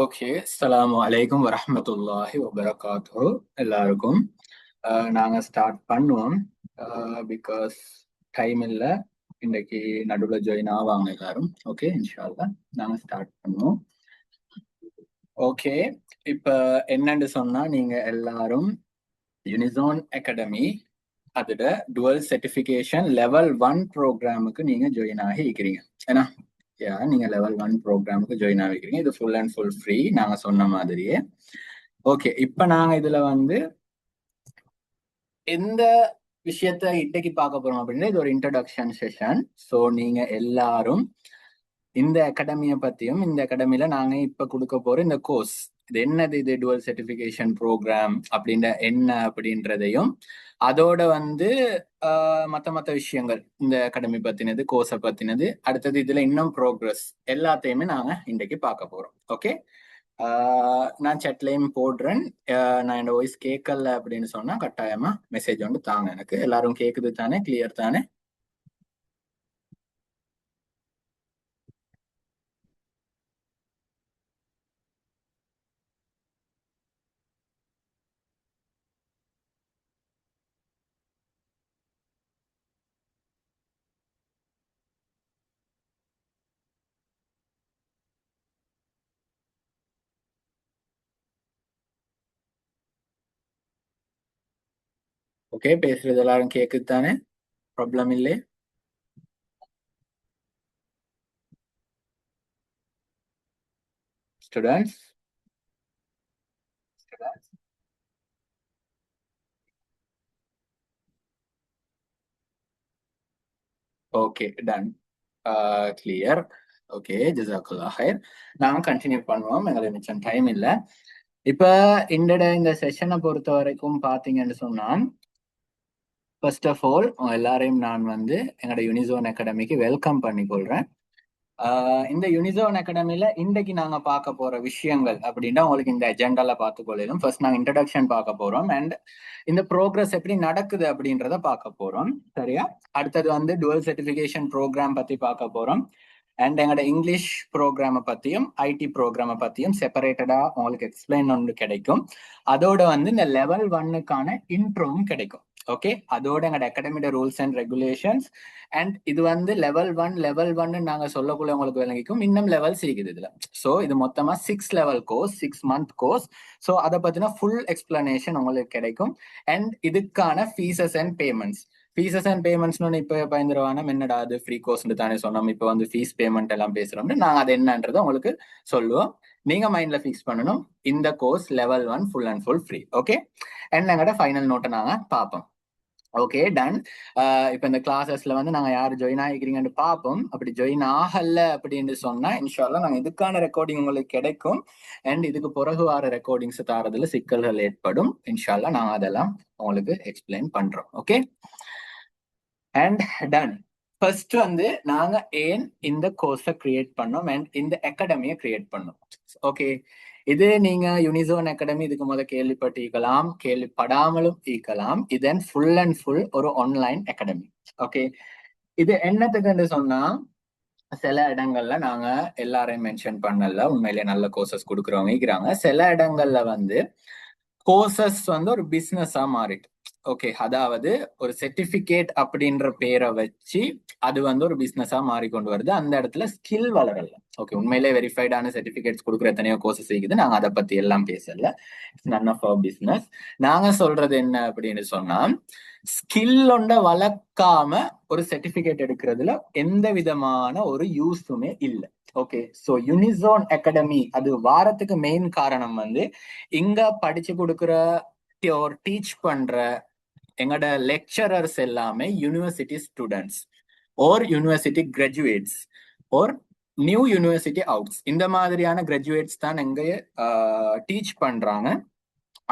Okay, அஸ்ஸலாமு அலைக்கும் வரஹ்மத்துல்லாஹி வபரகாத்துஹு. எல்லாருக்கும் நாங்க ஸ்டார்ட் பண்ணுவோம். பிகாஸ் டைம் இல்லை, இன்னைக்கு நடுவில் ஜாயின் ஆவாங்க எல்லாரும். ஓகே, இன்ஷா அல்லாஹ் நாங்க ஸ்டார்ட் பண்ணுவோம். ஓகே, இப்ப என்னன்னு சொன்னா, நீங்க எல்லாரும் யூனிசோன் அகாடமி அதோட டுவல் சர்டிஃபிகேஷன் லெவல் 1 ப்ரோக்ராமுக்கு நீங்க ஜாயின் ஆகி இருக்கிறீங்க. ஏன்னா நீங்க லெவல் 1 ப்ரோக்ராமுக்கு ஜாயின் ஆகிக்கிறீங்க. இது ஃபுல் அண்ட் ஃபுல் ஃப்ரீ, நாங்க சொன்ன மாதிரியே. ஓகே, இப்ப நாங்க இதுல எந்த விஷயத்த இன்னைக்கு பார்க்க போறோம் அப்படின்னா, இது ஒரு இன்ட்ரடக்ஷன் செஷன். ஸோ நீங்க எல்லாரும் இந்த அகாடமியை பத்தியும், இந்த அகாடமில நாங்க இப்ப கொடுக்க போற இந்த கோர்ஸ் இது என்னது, இது டுவல் சர்டிஃபிகேஷன் ப்ரோக்ராம் அப்படின்ற என்ன அப்படின்றதையும், அதோட மத்த விஷயங்கள் இந்த அகாடமி பத்தினது, கோர்ஸை பத்தினது, அடுத்தது இதுல இன்னும் ப்ரோக்ரஸ் எல்லாத்தையுமே நாங்க இன்றைக்கு பார்க்க போறோம். ஓகே, நான் சட்லையும் போடுறேன். நான் என்னோட வாய்ஸ் கேட்கல அப்படின்னு சொன்னா கட்டாயமா மெசேஜ் தாங்க. எனக்கு எல்லாரும் கேக்குது தானே? கிளியர் தானே? ஓகே, பேசுறது எல்லாரும் கேக்குது தானே? ப்ராப்ளம் இல்லை? Students, okay, done, clear. Okay, ஜஸாக்கல்லாஹ் ஹைர். நாங்க கண்டினியூ பண்ணுவோம், எங்களுக்கு மிச்சம் டைம் இல்லை. இப்ப இந்த செஷனை பொறுத்த வரைக்கும் பாத்தீங்கன்னு சொன்னா, ஃபர்ஸ்ட் ஆஃப் ஆல் எல்லாரையும் நான் எங்களோட யூனிசோன் அகாடமிக்கு வெல்கம் பண்ணிக்கொள்றேன். இந்த யூனிசோன் அகாடமில இன்றைக்கு நாங்க பார்க்க போற விஷயங்கள் அப்படின்னா, உங்களுக்கு இந்த அஜெண்டால பார்த்துக்கொள்ளும். ஃபர்ஸ்ட் நாங்க இன்ட்ரடக்ஷன் பார்க்க போறோம், அண்ட் இந்த ப்ரோக்ரஸ் எப்படி நடக்குது அப்படின்றத பார்க்க போறோம். சரியா? அடுத்தது டுவல் சர்டிஃபிகேஷன் ப்ரோக்ராம் பத்தி பார்க்க போறோம், அண்ட் எங்களோட இங்கிலீஷ் ப்ரோக்ராமை பத்தியும் ஐடி ப்ரோக்ராமை பத்தியும் செப்பரேட்டடா உங்களுக்கு எக்ஸ்பிளைன் ஒன்று கிடைக்கும். அதோட இந்த லெவல் 1க்கான இன்ட்ரோவும் கிடைக்கும். ஓகே, அதோட எங்களோட அகாடமியோட ரூல்ஸ் அண்ட் ரெகுலேஷன்ஸ், அண்ட் இது லெவல் 1 நாங்க சொல்லக்குள்ள உங்களுக்கு விளங்கிக்கும். இன்னும் லெவல்ஸ் இருக்குது இதுல. ஸோ இது மொத்தமா 6 level course, 6 month course. So அதை பத்தின ஃபுல் எக்ஸ்பிளனேஷன் உங்களுக்கு கிடைக்கும். அண்ட் இதுக்கான fees and payments, fees and பேமெண்ட்ஸ்னு இப்ப பயந்துருவானா என்னடா அது ஃப்ரீ கோர்ஸ்னு தானே சொன்னோம், இப்ப ஃபீஸ் பேமெண்ட் எல்லாம் பேசுறோம்னு நாங்க அது என்னன்றதை உங்களுக்கு சொல்லுவோம். நீங்க மைண்ட்ல ஃபிக்ஸ் பண்ணணும், இந்த course level 1 full and full free. Okay, and எங்களோட ஃபைனல் நோட்டை நாங்க பார்ப்போம். Okay, done. இப்ப இந்த கிளாஸஸ்ல நாங்க யாரு ஜாயின் ஆகிக்கிறீங்கன்னு பார்ப்போம். அப்படி ஜாயின் ஆகல அப்படின்னு சொன்னா இன்ஷால்லா நாங்க இதுக்கான ரெக்கார்டிங் உங்களுக்கு கிடைக்கும், அண்ட் இதுக்கு பிறகு வர ரெக்கார்டிங்ஸ் தரதுல சிக்கல்கள் ஏற்படும். இன்ஷால்லா நாங்க அதெல்லாம் உங்களுக்கு எக்ஸ்பிளைன் பண்றோம். Okay, and ton. ஃபர்ஸ்ட் நாங்க ஏன் இந்த கோர்ஸை கிரியேட் பண்ணோம் அண்ட் இந்த அகாடமியை கிரியேட் பண்ணோம். ஓகே, இது நீங்க யூனிசோன் அகாடமி இதுக்கு முதல்ல கேள்விப்பட்டிருக்கலாம், கேள்விப்படாமலும் இருக்கலாம். இதன் ஃபுல் அண்ட் ஃபுல் ஒரு ஆன்லைன் அகாடமி. ஓகே, இது என்னத்துக்குன்னு சொன்னா, சில இடங்கள்ல நாங்க எல்லாரையும் மென்ஷன் பண்ணல, உண்மையிலேயே நல்ல கோர்சஸ் கொடுக்குறவங்க இருக்கிறாங்க. சில இடங்கள்ல கோர்சஸ் ஒரு பிசினஸா மாறிட்டு. ஓகே, அதாவது ஒரு சர்டிபிகேட் அப்படின்ற பேரை வச்சு அது ஒரு பிசினஸா மாறிக்கொண்டு வருது. அந்த இடத்துல ஸ்கில் வளரல. ஓகே, உண்மையிலே வெரிஃபைடான சர்டிபிகேட்ஸ் கொடுக்குற எத்தனையோ கோர்சஸ் இருக்குது, நாங்க அதை பத்தி எல்லாம் பேசல. None of our business. நாங்க சொல்றது என்ன அப்படின்னு சொன்னா, ஸ்கில் வளர்க்காம ஒரு சர்டிபிகேட் எடுக்கிறதுல எந்த விதமான ஒரு யூஸுமே இல்லை. ஓகே, சோ யூனிசோன் அகாடமி அது வாரத்துக்கு மெயின் காரணம் இங்க படிச்சு கொடுக்குற டீச் பண்ற எங்களோட லெக்சரர்ஸ் எல்லாமே யூனிவர்சிட்டி ஸ்டூடெண்ட்ஸ் ஓர் யூனிவர்சிட்டி கிராஜுவேட்ஸ் ஓர் நியூ யூனிவர்சிட்டி அவுட்ஸ், இந்த மாதிரியான கிராஜுவேட்ஸ் தான் எங்க டீச் பண்றாங்க.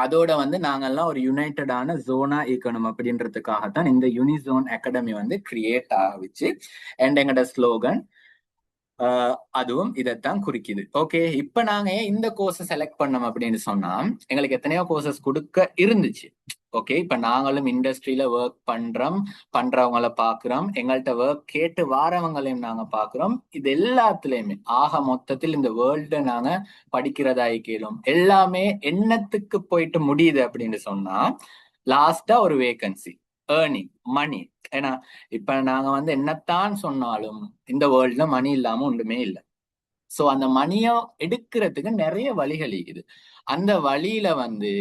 அதோட நாங்கெல்லாம் ஒரு யுனைடடான ஜோனா இருக்கணும் அப்படின்றதுக்காகத்தான் இந்த யூனிசோன் அகாடமி கிரியேட் ஆகிச்சு. அண்ட் எங்களோட ஸ்லோகன் அதுவும் இதைத்தான் குறிக்குது. ஓகே, இப்ப நாங்க இந்த கோர்ஸை செலக்ட் பண்ணோம் அப்படின்னு சொன்னா, எங்களுக்கு எத்தனையோ கோர்சஸ் கொடுக்க இருந்துச்சு. ஓகே, இப்ப நாங்களும் இண்டஸ்ட்ரியில ஒர்க் பண்றவங்கள பாக்குறோம், எங்கள்கிட்ட ஒர்க் கேட்டு வாரவங்களையும் நாங்க பாக்குறோம். இது எல்லாத்துலயுமே ஆக மொத்தத்தில் இந்த வேர்ல்ட நாங்க படிக்கிறதா கேளும் எல்லாமே எண்ணத்துக்கு போயிட்டு முடியுது அப்படின்னு சொன்னா லாஸ்டா ஒரு வேகன்சி, ஏர்னிங், மணி. ஏன்னா இப்ப நாங்க வந்து என்னத்தான் சொன்னாலும் இந்த வேர்ல்ட்ல மணி இல்லாம ஒன்றுமே இல்லை. சோ அந்த மணியை எடுக்கிறதுக்கு நிறைய வழிகள் இருக்குது. அந்த வழியில வந்து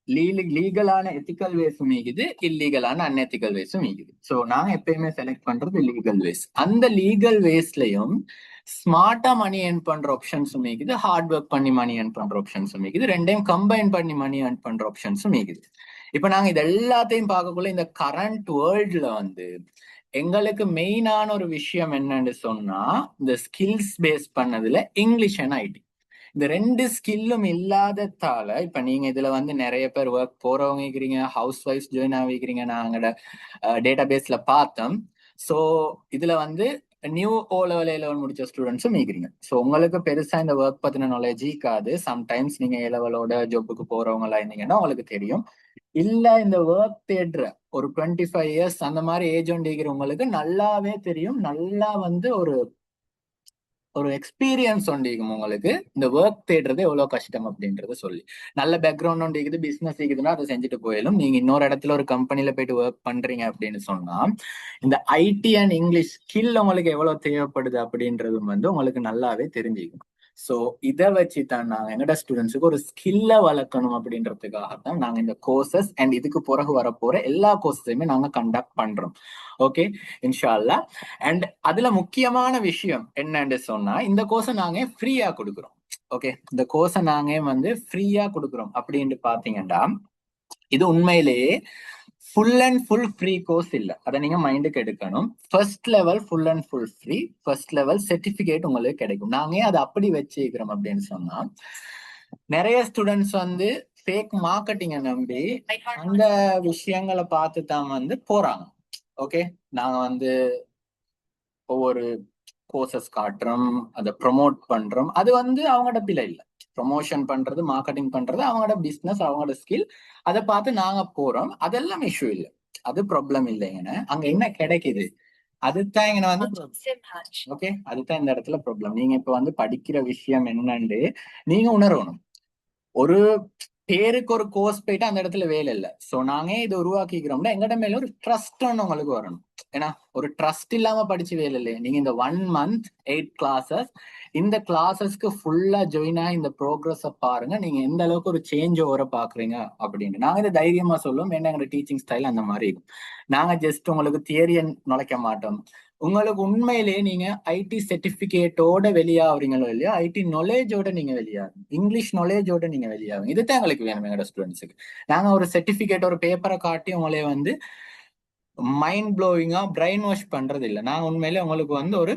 லீகலான எத்திக்கல் வேஸும் இருக்குது, இல்லீகலான அன்எத்திக்கல் வேஸும் இருக்குது. சோ நாங்க எப்பயுமே செலக்ட் பண்றது லீகல் வேஸ். அந்த லீகல் வேஸ்லயும் ஸ்மார்ட்டா மணி ஏர்ன் பண்ற ஆப்ஷன்ஸும் இருக்குது, ஹார்ட் ஒர்க் பண்ணி மணி ஏர்ன் பண்ற ஆப்ஷன்ஸும் இருக்குது, ரெண்டையும் கம்பைன் பண்ணி மணி ஏர்ன் பண்ற ஆப்ஷன்ஸும் இருக்குது. இப்ப நாங்க இது எல்லாத்தையும் பார்க்கக்குள்ள இந்த கரண்ட் வேர்ல்ட்ல வந்து எங்களுக்கு மெயினான ஒரு விஷயம் என்னன்னு சொன்னா இந்த ஸ்கில்ஸ் பேஸ் பண்ணதுல இங்கிலீஷ் அண்ட் ஐடி. இந்த ரெண்டு ஸ்கில்லும் இல்லாததால இப்ப நீங்க இதுல வந்து நிறைய பேர் ஒர்க் போறவங்க இருக்கிறீங்க, ஹவுஸ் ஒய்ஃப் ஜாயின் ஆகிக்கிறீங்க. நாங்களோட டேட்டா பேஸ்ல பார்த்தோம். ஸோ இதுல வந்து நியூ ஓ லெவல் A-level முடிச்ச ஸ்டூடெண்ட்ஸும் இருக்கிறீங்க. ஸோ உங்களுக்கு பெருசா இந்த ஒர்க் பத்தின நாலேஜ் இருக்காது. சம்டைம்ஸ் நீங்க A-level-ஓட ஜாப்புக்கு போறவங்களா இருந்தீங்கன்னா உங்களுக்கு தெரியும். இல்ல இந்த ஒர்க் தேடுற ஒரு 25 இயர்ஸ் அந்த மாதிரி ஏஜ் ஒன் டிகிரி நல்லாவே தெரியும். நல்லா வந்து ஒரு எக்ஸ்பீரியன்ஸ் ஒண்டிக்கும் உங்களுக்கு இந்த ஒர்க் தேடுறது எவ்வளவு கஷ்டம் அப்படின்றத சொல்லி. நல்ல பேக்ரவுண்ட் ஒண்டிக்குது, பிசினஸ் இருக்குதுன்னா அதை செஞ்சுட்டு போயிடும். நீங்க இன்னொரு இடத்துல ஒரு கம்பெனில போயிட்டு ஒர்க் பண்றீங்க அப்படின்னு சொன்னா இந்த ஐடி அண்ட் இங்கிலீஷ் ஸ்கில் உங்களுக்கு எவ்வளவு தேவைப்படுது அப்படின்றதும் வந்து உங்களுக்கு நல்லாவே தெரிஞ்சுக்கும். ஸோ இதை வச்சு தான் நாங்கள் எங்கட ஸ்டூடெண்ட்ஸுக்கு ஒரு ஸ்கில்லை வளர்க்கணும் அப்படின்றதுக்காகத்தான் நாங்கள் இந்த கோர்சஸ் அண்ட் இதுக்கு பிறகு வரப்போற எல்லா கோர்ஸஸையுமே நாங்கள் கண்டக்ட் பண்றோம். ஓகே, இன்ஷால்லா. அண்ட் அதுல முக்கியமான விஷயம் என்னன்னு சொன்னா இந்த கோர்ஸை நாங்க ஃப்ரீயா கொடுக்குறோம். ஓகே, இந்த கோர்ஸை நாங்க வந்து ஃப்ரீயா கொடுக்குறோம் அப்படின்னு பாத்தீங்கன்னா இது உண்மையிலேயே full and full free course இல்ல, அதை நீங்க மைண்டுக்கு எடுக்கணும். First level full and full free, first level certificate உங்களுக்கு கிடைக்கும். நாங்க அதை அப்படி வச்சுக்கிறோம் அப்படின்னு சொன்னா நிறைய ஸ்டூடெண்ட்ஸ் வந்து ஃபேக் மார்க்கெட்டிங்கை நம்பி அந்த விஷயங்களை பார்த்து தான் வந்து போறாங்க. ஓகே, நாங்க வந்து ஒவ்வொரு கோர்சஸ் காட்டுறோம், அதை ப்ரொமோட் பண்றோம். அது வந்து அவங்களோட பிழை இல்லை. ப்ரொமோஷன் பண்றது, மார்க்கெட்டிங் பண்றது அவங்களோட பிசினஸ், அவங்களோட ஸ்கில். அதை பார்த்து நாங்க போறோம், அதெல்லாம் இஷ்யூ இல்லை, அது ப்ராப்ளம் இல்லைங்கன்னு. அங்க என்ன கிடைக்குது அதுதான் இங்க வந்து ஓகே, அதுதான் இந்த இடத்துல ப்ராப்ளம். நீங்க இப்ப வந்து படிக்கிற விஷயம் என்னன்னு நீங்க உணரணும். ஒரு பேருக்கு ஒரு கோர்ஸ் போயிட்டு அந்த இடத்துல வேலை இல்லை. சோ நாங்க இது உருவாக்கிக்கிறோம்னா எங்கட மேல ஒரு ட்ரஸ்ட் ஒன்று உங்களுக்கு வரணும். ஏன்னா ஒரு ட்ரஸ்ட் இல்லாம படிச்சு வேலை இல்லை. நீங்க இந்த 1 month 8 classes இந்த கிளாஸஸ்க்கு ஃபுல்லா ஜாயின் ஆகி இந்த ப்ரோக்ரஸ பாருங்க, நீங்க எந்த அளவுக்கு ஒரு சேஞ்ச் ஓவர பாக்குறீங்க அப்படின்னு. நாங்க இதை தைரியமா சொல்லுவோம். ஏன்னா எங்க டீச்சிங் ஸ்டைல் அந்த மாதிரி இருக்கும். நாங்க ஜஸ்ட் உங்களுக்கு தியரியை நுழைக்க மாட்டோம். உங்களுக்கு உண்மையிலேயே நீங்க ஐடி சர்டிபிகேட்டோட வெளியாகிறீங்களோ இல்லையோ, ஐடி நாலேஜோட நீங்க வெளியாகும், இங்கிலீஷ் நாலேஜோட நீங்க வெளியாகும். இதுதான் எங்களுக்கு வேணும் எங்களோட ஸ்டூடெண்ட்ஸுக்கு. நாங்க ஒரு சர்டிபிகேட் ஒரு பேப்பரை காட்டி உங்களே வந்து மைண்ட் ப்ளோவிங்கா பிரெயின் வாஷ் பண்றது இல்லை. நாங்க உண்மையிலே உங்களுக்கு வந்து ஒரு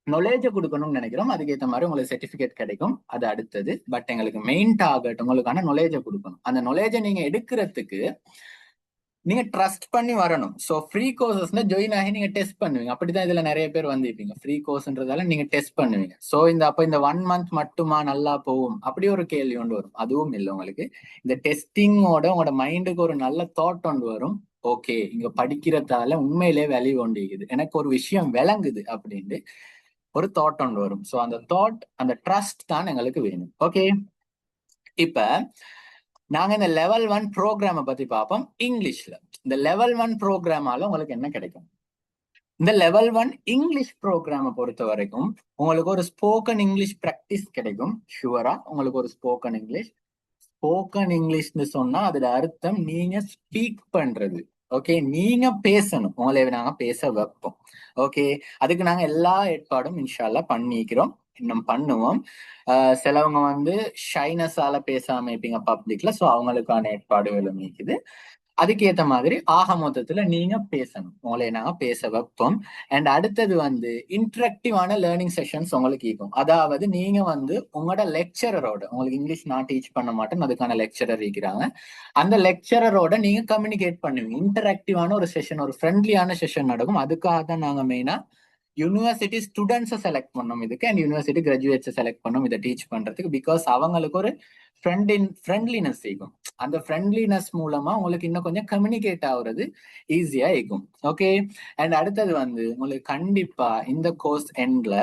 நாலேஜை கொடுக்கணும்னு நினைக்கிறோம். அதுக்கேற்ற மாதிரி உங்களுக்கு சர்டிபிகேட் கிடைக்கும், அது அடுத்தது. பட் எங்களுக்கு மெயின் டார்கெட் உங்களுக்கான நாலேஜை கொடுக்கணும். அந்த நாலேஜை நீங்க எடுக்கிறதுக்கு நீங்க ட்ரஸ்ட் பண்ணி வரணும். ஸோ ஃப்ரீ கோர்சஸ்ல ஜாயின் ஆகி நீங்க டெஸ்ட் பண்ணுவீங்க. அப்படிதான் இதுல நிறைய பேர் வந்திருப்பீங்க. ஃப்ரீ கோர்ஸ்ன்றதால நீங்க டெஸ்ட் பண்ணுவீங்க. ஸோ இந்த 1 month மட்டுமா நல்லா போகும் அப்படி ஒரு கேள்வி ஒன்று வரும். அதுவும் இல்லை. உங்களுக்கு இந்த டெஸ்டிங்கோட உங்களோட மைண்டுக்கு ஒரு நல்ல தாட் ஒன்று வரும். ஓகே, இங்க படிக்கிறதால உண்மையிலே வேல்யூ ஒண்டிக்குது, எனக்கு ஒரு விஷயம் விளங்குது அப்படின்னு ஒரு தாட் ஒன்று வரும். ஸோ அந்த தாட், அந்த ட்ரஸ்ட் தான் எங்களுக்கு வேணும். ஓகே, இப்ப நாங்க இந்த லெவல் 1 ப்ரோக்ராம பத்தி பார்ப்போம் இங்கிலீஷ்ல. இந்த லெவல் 1 ப்ரோக்ராமால உங்களுக்கு என்ன கிடைக்கும்? இந்த லெவல் 1 இங்கிலீஷ் ப்ரோக்ராம பொறுத்த வரைக்கும் உங்களுக்கு ஒரு ஸ்போக்கன் இங்கிலீஷ் பிராக்டிஸ் கிடைக்கும். ஷுவரா உங்களுக்கு ஒரு ஸ்போக்கன் இங்கிலீஷ்னு சொன்னா அதோட அர்த்தம் நீங்க ஸ்பீக் பண்றது. ஓகே, நீங்க பேசணும், உங்களை நாங்க பேச வைப்போம். ஓகே, அதுக்கு நாங்க எல்லா ஏற்பாடும் இன்ஷால்லா பண்ணிக்கிறோம், இன்னும் பண்ணுவோம். சிலவங்க வந்து ஷைனஸால பேசாம இருப்பீங்க பப்ளிக்ல. ஸோ அவங்களுக்கான ஏற்பாடுகளும் இருக்குது. அதுக்கேற்ற மாதிரி ஆக மொத்தத்துல நீங்க பேசணும், உங்களை நாங்க பேச வைப்போம். அண்ட் அடுத்தது வந்து இன்டராக்டிவான லேர்னிங் செஷன்ஸ் உங்களுக்கு இருக்கும். அதாவது நீங்க வந்து உங்களோட லெக்சரரோட, உங்களுக்கு இங்கிலீஷ் நான் டீச் பண்ண மாட்டேன், அதுக்கான லெக்சரர் இருக்கிறாங்க, அந்த லெக்சரரோட நீங்க கம்யூனிகேட் பண்ணுவீங்க. இன்டராக்டிவான ஒரு செஷன், ஒரு ஃப்ரெண்ட்லியான செஷன் நடக்கும். அதுக்காக தான் நாங்க மெயினா யூனிவர்சிட்டி ஸ்டூடெண்ட்ஸை செலக்ட் பண்ணோம் இதுக்கு, அண்ட் யூனிவர்சிட்டி கிராஜுவேட்ஸை செலக்ட் பண்ணோம் இதை டீச் பண்றதுக்கு. பிகாஸ் அவங்களுக்கு ஒரு ஃப்ரெண்ட்லினஸ் இருக்கும். அந்த ஃப்ரெண்ட்லினஸ் மூலமா உங்களுக்கு இன்னும் கொஞ்சம் கம்யூனிகேட் ஆகுறது ஈஸியா இருக்கும். ஓகே. அண்ட் அடுத்தது வந்து உங்களுக்கு கண்டிப்பா இந்த கோர்ஸ் எண்ட்ல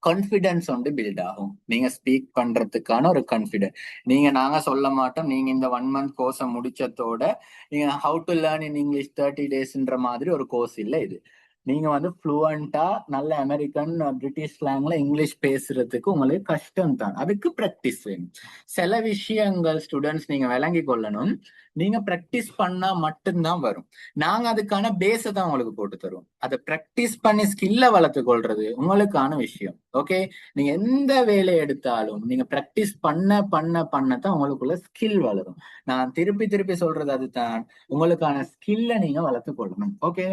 கான்ஃபிடன்ஸ் வந்து பில்ட் ஆகும். நீங்க ஸ்பீக் பண்றதுக்கான ஒரு கான்ஃபிடன்ஸ். நாங்க சொல்ல மாட்டோம், நீங்க இந்த 1 மந்த் கோர்ஸை முடிச்சதோட நீங்க how to learn in English 30 டேஸ்ன்ற மாதிரி ஒரு கோர்ஸ் இல்லை இது. நீங்க வந்து ஃப்ளூவண்டா நல்ல அமெரிக்கன் பிரிட்டிஷ் ஸ்லாங்ல இங்கிலீஷ் பேசுறதுக்கு உங்களுக்கு கஷ்டம் தான். அதுக்கு ப்ராக்டிஸ் வேணும். சில விஷயங்கள் ஸ்டூடெண்ட்ஸ் நீங்க விளங்கி கொள்ளணும். நீங்க ப்ராக்டிஸ் பண்ணா மட்டும்தான் வரும். நாங்க அதுக்கான பேஸை தான் உங்களுக்கு போட்டு தருவோம். அதை ப்ராக்டிஸ் பண்ணி ஸ்கில்ல வளர்த்து கொள்றது உங்களுக்கான விஷயம். ஓகே. நீங்க எந்த வேலை எடுத்தாலும் நீங்க ப்ராக்டிஸ் பண்ணத்தான் உங்களுக்குள்ள ஸ்கில் வளரும். நான் திருப்பி திருப்பி சொல்றது அதுதான், உங்களுக்கான ஸ்கில்ல நீங்க வளர்த்து கொள்ளணும். ஓகே.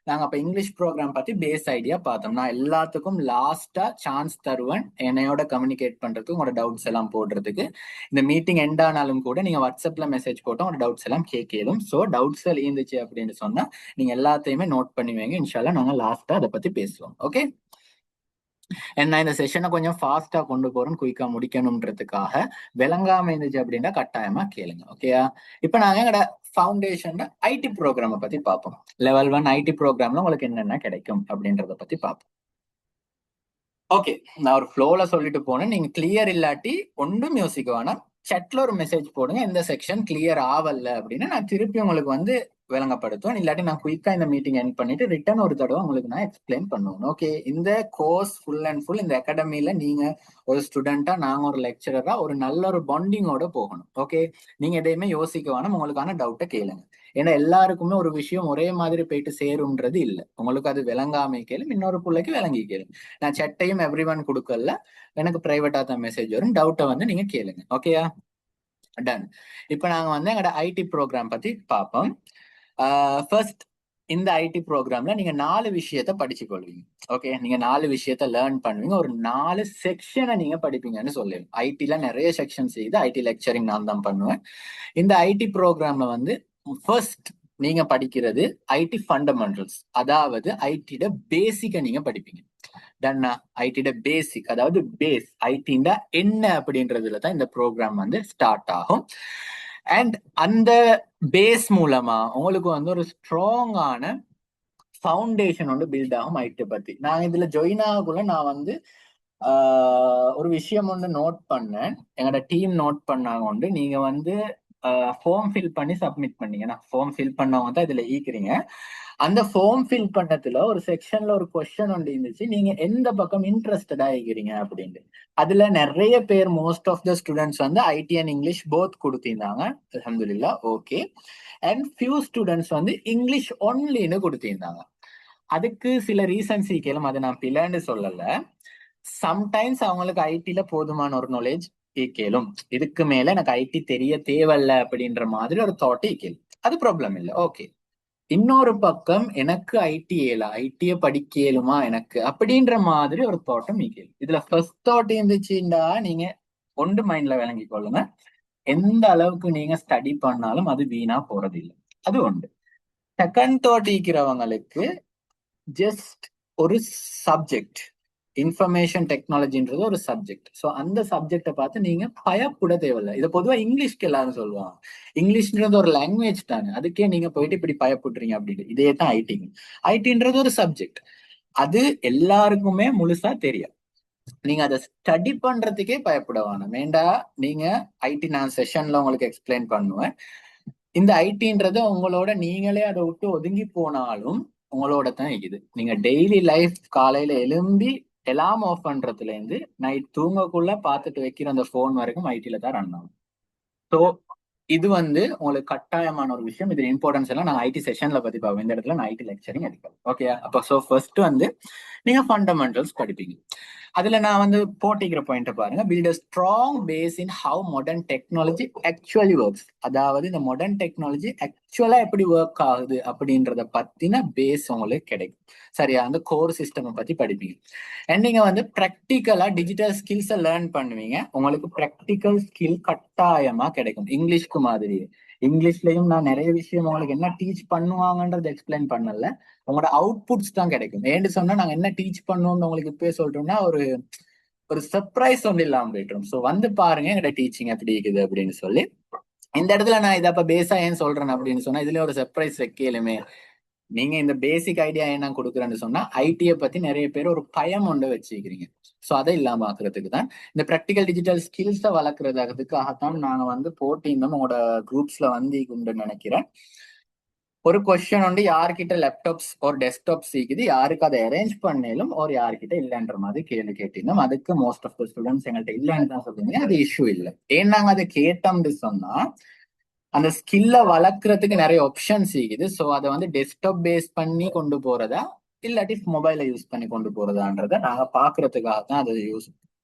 நாங்க அப்ப இங்கிலீஷ் ப்ரோக்ராம் பத்தி பேஸ் ஐடியா பார்த்தோம். நான் எல்லாத்துக்கும் லாஸ்டா சான்ஸ் தருவேன் என்னையோட கம்யூனிகேட் பண்றதுக்கு, உங்களோட டவுட்ஸ் எல்லாம் போடுறதுக்கு. இந்த மீட்டிங் எண்ட் ஆனாலும் கூட நீங்க வாட்ஸ்அப்ல மெசேஜ் போட்டோம் உங்களோட டவுட்ஸ் எல்லாம் கேட்கலும். ஸோ டவுட்ஸ் இருந்துச்சு அப்படின்னு சொன்னா நீங்க எல்லாத்தையுமே நோட் பண்ணுவீங்க. இன்ஷால்லா நாங்க லாஸ்டா அதை பத்தி பேசுவோம். ஓகே. நான் இந்த செஷனை கொஞ்சம் ஃபாஸ்டா கொண்டு போறோம், குயிக்கா முடிக்கணும்ன்றதுக்காக. விளங்காம இருந்துச்சு அப்படின்னா கட்டாயமா கேளுங்க. ஓகேயா. இப்ப நாங்க எங்கட ஃபவுண்டேஷன் ஐடி ப்ரோக்ராம பத்தி பார்ப்போம். லெவல் 1 ஐடி ப்ரோக்ராம்ல உங்களுக்கு என்னென்ன கிடைக்கும் அப்படின்றத பத்தி பார்ப்போம். ஓகே. நான் ஒரு ஃப்ளோல சொல்லிட்டு போனேன். நீங்க கிளியர் இல்லாட்டி ஒன்றும் யோசிக்க வேணாம், chatல ஒரு மெசேஜ் போடுங்க, எந்த செக்ஷன் கிளியர் ஆவல்ல அப்படின்னு. நான் திருப்பி உங்களுக்கு வந்து விளங்கப்படுத்துவேன். இல்லாட்டி நான் குயிக்கா இந்த மீட்டிங் எண்ட் பண்ணிட்டு ரிட்டர்ன் ஒரு தடவை உங்களுக்கு நான் எக்ஸ்பிளைன் பண்ணுவேன். ஓகே. இந்த கோர்ஸ் ஃபுல் அண்ட் ஃபுல் இந்த அகாடமில நீங்க ஒரு ஸ்டூடெண்டா, நாங்க ஒரு லெக்சரரா ஒரு நல்ல ஒரு பாண்டிங்கோட போகணும். ஓகே. நீங்க எதையுமே யோசிக்க வேணாம், உங்களுக்கான டவுட்டை கேளுங்க. ஏன்னா எல்லாருக்குமே ஒரு விஷயம் ஒரே மாதிரி போயிட்டு சேரும்ன்றது இல்லை. உங்களுக்கு அது விளங்காம கேளும், இன்னொரு பிள்ளைக்கு விளங்கி கேளும். நான் சட்டையும் எவ்ரி ஒன் கொடுக்கல, எனக்கு பிரைவேட்டா தான் மெசேஜ் வரும். டவுட்டை வந்து நீங்க கேளுங்க. ஓகேயா. டன். இப்ப நாங்க வந்து எங்களோட ஐடி ப்ரோக்ராம் பத்தி பார்ப்போம். ஃபர்ஸ்ட், இந்த ஐடி ப்ரோக்ராம்ல நீங்க 4 விஷயத்த படிச்சு கொள்வீங்க. ஓகே. நீங்க 4 விஷயத்த லேர்ன் பண்ணுவீங்க. ஒரு 4 செக்ஷனை நீங்க படிப்பீங்கன்னு சொல்லுவேன். ஐடில நிறைய செக்ஷன் செய்து ஐடி லெக்சரிங் நான் தான் பண்ணுவேன். இந்த ஐடி ப்ரோக்ராம்ல வந்து ஃபர்ஸ்ட் நீங்க படிக்கிறது ஐடி ஃபண்டமெண்டல்ஸ், அதாவது ஐடியோட பேசிக்கை நீங்க படிப்பீங்க. டன்னா. ஐடியோட பேசிக், அதாவது பேஸ் ஐடிண்டா என்ன அப்படின்றதுல தான் இந்த ப்ரோக்ராம் வந்து ஸ்டார்ட் ஆகும். அண்ட் அந்த பேஸ் மூலமா உங்களுக்கு வந்து ஒரு ஸ்ட்ராங்கான ஃபவுண்டேஷன் வந்து பில்ட் ஆகும் ஐடி பத்தி. நான் இதுல ஜாயின் ஆகக்குள்ள நான் வந்து ஒரு விஷயம் ஒன்று நோட் பண்ணேன், எங்களோட டீம் நோட் பண்ணாங்க உண்டு. நீங்க வந்து ஃபார்ம் ஃபில் பண்ணி சப்மிட் பண்ணீங்கன்னா, ஃபார்ம் ஃபில் பண்ணவங்க தான் இதுல ஈக்குறீங்க. அந்த ஃபார்ம் ஃபில் பண்ணதுல ஒரு செக்ஷன்ல ஒரு கொஸ்டின் ஒன்று இருந்துச்சு, நீங்க எந்த பக்கம் இன்ட்ரெஸ்டடா இருக்கிறீங்க அப்படின்னு. அதுல நிறைய பேர், மோஸ்ட் ஆஃப் த ஸ்டூடெண்ட்ஸ் வந்து ஐடி அண்ட் இங்கிலீஷ் போத் கொடுத்திருந்தாங்க. அல்ஹம்துலில்லாஹ். ஓகே. அண்ட் ஃபியூ ஸ்டூடெண்ட்ஸ் வந்து இங்கிலீஷ் ஒன்லின்னு கொடுத்திருந்தாங்க. அதுக்கு சில ரீசன்ஸ் கேளும், அதை நான் பிள்ளைன்னு சொல்லல. சம்டைம்ஸ் அவங்களுக்கு ஐடில போதுமான ஒரு நாலேஜ் கேளும், இதுக்கு மேல எனக்கு ஐடி தெரிய தேவையில்ல அப்படின்ற மாதிரி ஒரு தாட் கேளும். அது ப்ராப்ளம் இல்லை. ஓகே. இன்னொரு பக்கம் எனக்கு ஐடி ஐடிய படிக்க இயலுமா எனக்கு அப்படின்ற மாதிரி ஒரு தோட்டம் கேள்வி. இதுல ஃபர்ஸ்ட் தாட் இருந்துச்சுண்டா நீங்க ஒன்று மைண்ட்ல விளங்கி கொள்ளுங்க, எந்த அளவுக்கு நீங்க ஸ்டடி பண்ணாலும் அது வீணா போறது இல்லை. அது ஒன்று. செகண்ட் தாட் இருக்கிறவங்களுக்கு ஜஸ்ட் ஒரு சப்ஜெக்ட், இன்ஃபர்மேஷன் டெக்னாலஜின்றது ஒரு சப்ஜெக்ட். ஸோ அந்த சப்ஜெக்டை பார்த்து நீங்க பயப்பட தேவையில்லை. இதை பொதுவாக இங்கிலீஷ்க்கு எல்லாரும் சொல்லுவாங்க, இங்கிலீஷ்ன்றது ஒரு லாங்குவேஜ் தானே, அதுக்கே நீங்க போயிட்டு இப்படி பயப்படுறீங்க அப்படின்னு. இதே தான் ஐடி. ஐடின்றது ஒரு சப்ஜெக்ட், அது எல்லாருக்குமே முழுசா தெரியும். நீங்க அதை ஸ்டடி பண்றதுக்கே பயப்பட வேணாம். வேண்டா, நீங்க ஐடி நான் செஷன்ல உங்களுக்கு எக்ஸ்பிளைன் பண்ணுவேன். இந்த ஐடின்றது உங்களோட நீங்களே அதை விட்டு ஒதுங்கி போனாலும் உங்களோட தான் இருக்குது. நீங்க டெய்லி லைஃப் காலையில எழும்பி எல்லாம் ஆஃப் பண்றதுல இருந்து நைட் தூங்கக்குள்ள பார்த்துட்டு வைக்கிற அந்த போன் வரைக்கும் ஐடில தான் ரன் ஆகும். ஸோ இது வந்து உங்களுக்கு கட்டாயமான ஒரு விஷயம். இது இம்பார்ட்டன்ஸ் எல்லாம் நான் ஐடி செஷன்ல பத்தி பார்ப்போம். இந்த இடத்துல நான் ஐடி லெக்சரிங் எடுப்பேன். ஓகே. அப்போ ஸோ ஃபர்ஸ்ட் வந்து நீங்க ஃபண்டமெண்டல்ஸ் படிப்பீங்க. அதுல நான் வந்து போட்டிக்கிற பாயிண்ட் பாருங்க. Build a strong base in how modern technology actually works, அதாவது இந்த மாடர்ன் டெக்னாலஜி ஆக்சுவலா எப்படி ஒர்க் ஆகுது அப்படின்றத பத்தின பேஸ் உங்களுக்கு கிடைக்கும். சரியா. அந்த கோர் சிஸ்டம் பத்தி படிப்பீங்க. அண்ட் நீங்க வந்து ப்ராக்டிக்கலா டிஜிட்டல் ஸ்கில்ஸை லேர்ன் பண்ணுவீங்க. உங்களுக்கு ப்ராக்டிக்கல் ஸ்கில் கட்டாயமா கிடைக்கும், இங்கிலீஷ்க்கு மாதிரி. இங்கிலீஷ்லயும் நான் நிறைய விஷயம் உங்களுக்கு என்ன டீச் பண்ணுவாங்கன்றது எக்ஸ்பிளைன் பண்ணல, உங்களோட அவுட்புட்ஸ் தான் கிடைக்கும். ஏன்னு சொன்னா நாங்க என்ன டீச் பண்ணுவோம்னு உங்களுக்கு இப்பவே சொல்றோம்னா ஒரு ஒரு சர்ப்ரைஸ் ஒன்று இல்லாம போயிட்டுரும். ஸோ வந்து பாருங்க எங்கட டீச்சிங் எப்படி இருக்குது அப்படின்னு சொல்லி. இந்த இடத்துல நான் இதை அப்ப பேஸா ஏன் சொல்றேன் அப்படின்னு சொன்னா, இதுல ஒரு சர்ப்ரைஸ் வைக்கலுமே. நீங்க இந்த பேசிக் ஐடியா என்ன கொடுக்குறேன்னு சொன்னா, ஐடியை பத்தி நிறைய பேர் ஒரு பயம் ஒன்று வச்சுக்கிறீங்க. ஸோ அதை இல்லாம ஆக்குறதுக்கு தான் இந்த ப்ராக்டிக்கல் டிஜிட்டல் ஸ்கில்ஸை வளர்க்குறதுக்காகத்தான் நாங்க வந்து போட்டிருந்தோம். உங்களோட குரூப்ஸ்ல வந்து உண்டுன்னு நினைக்கிறேன். ஒரு கொஸ்டின் வந்து யார்கிட்ட லேப்டாப்ஸ் ஒரு டெஸ்க்டாப் சீக்குது, யாருக்கு அதை அரேஞ்ச் பண்ணலும் ஒரு யார்கிட்ட இல்லைன்ற மாதிரி கேள்வி கேட்டிருந்தோம். அதுக்கு மோஸ்ட் ஆஃப் த ஸ்டூடெண்ட்ஸ் எங்கள்கிட்ட இல்லைன்னு தான் சொல்றீங்க. அது இஷ்யூ இல்லை. ஏன் நாங்க அதை கேட்டோம்னு சொன்னா, அந்த ஸ்கில்ல வளர்க்கறதுக்கு நிறைய ஆப்ஷன்ஸ் இருக்குது. ஸோ அதை வந்து டெஸ்க்டாப் பேஸ் பண்ணி கொண்டு போறதா இல்லாட்டி மொபைலை யூஸ் பண்ணி கொண்டு போறதான்றத நாங்க பாக்குறதுக்காக தான் அதை யூஸ்